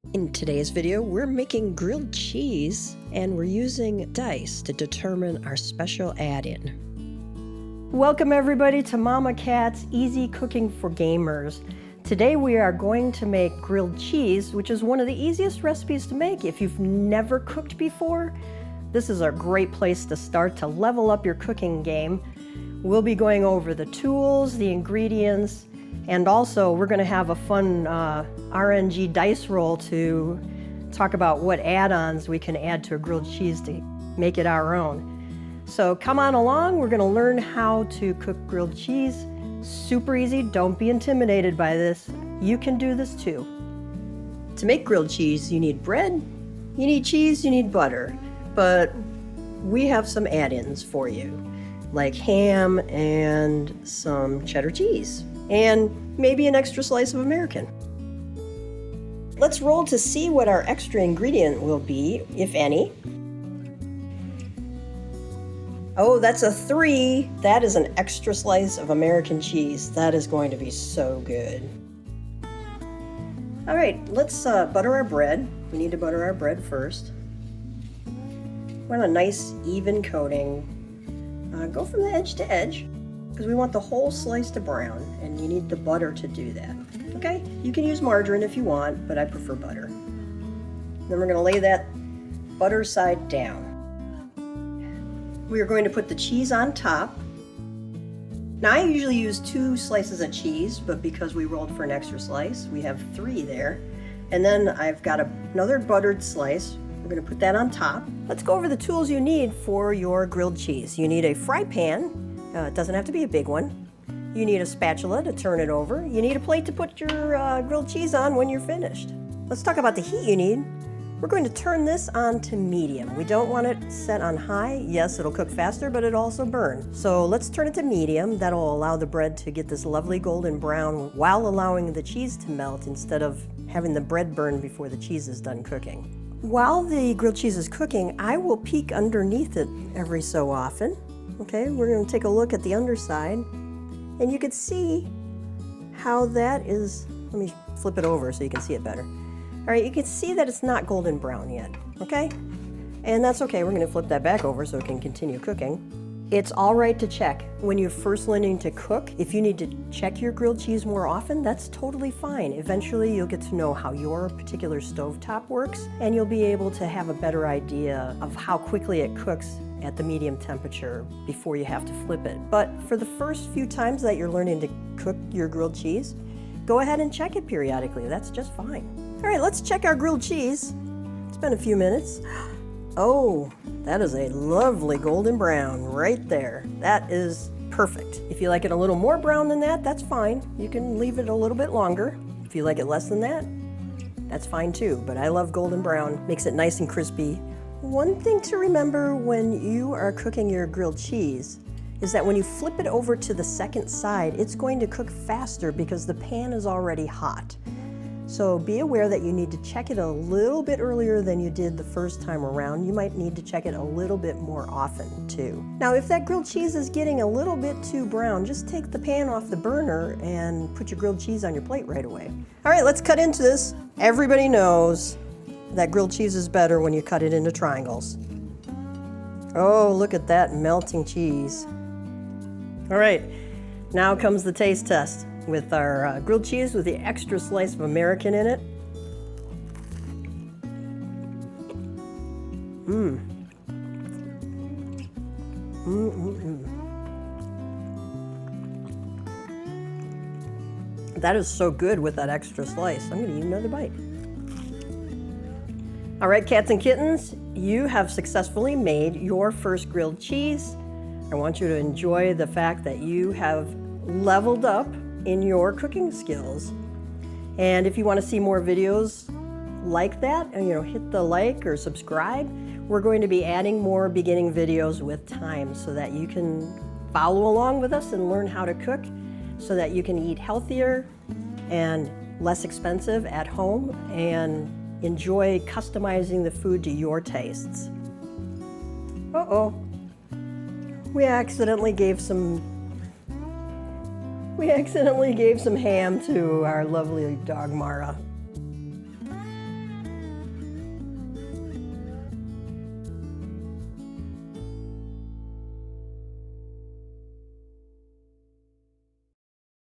In today's video, we're making grilled cheese, and we're using dice to determine our special add-in. Welcome everybody to Mama Cat's Easy Cooking for Gamers. Today we are going to make grilled cheese, which is one of the easiest recipes to make. If you've never cooked before, this is a great place to start to level up your cooking game. We'll be going over the tools, the ingredients, and also we're going to have a fun RNG dice roll to talk about what add-ons we can add to a grilled cheese to make it our own. So come on along, we're going to learn how to cook grilled cheese. Super easy, don't be intimidated by this. You can do this too. To make grilled cheese, you need bread, you need cheese, you need butter. But we have some add-ins for you, like ham and some cheddar cheese, and maybe an extra slice of American. Let's roll to see what our extra ingredient will be, if any. Oh, that's a 3. That is an extra slice of American cheese. That is going to be so good. All right, let's butter our bread. We need to butter our bread first. We want a nice even coating. Go from the edge to edge, because we want the whole slice to brown, and you need the butter to do that. Okay, you can use margarine if you want, but I prefer butter. Then we're going to lay that butter side down. We are going to put the cheese on top. Now I usually use 2 slices of cheese, but because we rolled for an extra slice, we have 3 there. And then I've got another buttered slice. We're going to put that on top. Let's go over the tools you need for your grilled cheese. You need a fry pan. It doesn't have to be a big one. You need a spatula to turn it over. You need a plate to put your grilled cheese on when you're finished. Let's talk about the heat you need. We're going to turn this on to medium. We don't want it set on high. Yes, it'll cook faster, but it'll also burn. So let's turn it to medium. That'll allow the bread to get this lovely golden brown while allowing the cheese to melt instead of having the bread burn before the cheese is done cooking. While the grilled cheese is cooking, I will peek underneath it every so often. Okay, we're going to take a look at the underside, and you can see how that is. Let me flip it over so you can see it better. All right, you can see that it's not golden brown yet, okay? And that's okay, we're going to flip that back over so it can continue cooking. It's all right to check. When you're first learning to cook, if you need to check your grilled cheese more often, that's totally fine. Eventually, you'll get to know how your particular stovetop works, and you'll be able to have a better idea of how quickly it cooks at the medium temperature before you have to flip it. But for the first few times that you're learning to cook your grilled cheese, go ahead and check it periodically. That's just fine. All right, let's check our grilled cheese. It's been a few minutes. Oh, that is a lovely golden brown right there. That is perfect. If you like it a little more brown than that, that's fine. You can leave it a little bit longer. If you like it less than that, that's fine too. But I love golden brown. Makes it nice and crispy. One thing to remember when you are cooking your grilled cheese is that when you flip it over to the second side, it's going to cook faster because the pan is already hot. So be aware that you need to check it a little bit earlier than you did the first time around. You might need to check it a little bit more often too. Now, if that grilled cheese is getting a little bit too brown, just take the pan off the burner and put your grilled cheese on your plate right away. All right, let's cut into this. Everybody knows that grilled cheese is better when you cut it into triangles. Oh, look at that melting cheese. All right, now comes the taste test with our grilled cheese with the extra slice of American in it. That is so good with that extra slice. I'm gonna eat another bite. All right, cats and kittens, you have successfully made your first grilled cheese. I want you to enjoy the fact that you have leveled up in your cooking skills. And if you want to see more videos like that, hit the like or subscribe. We're going to be adding more beginning videos with time so that you can follow along with us and learn how to cook so that you can eat healthier and less expensive at home and enjoy customizing the food to your tastes. Uh-oh. We accidentally gave some ham to our lovely dog Mara.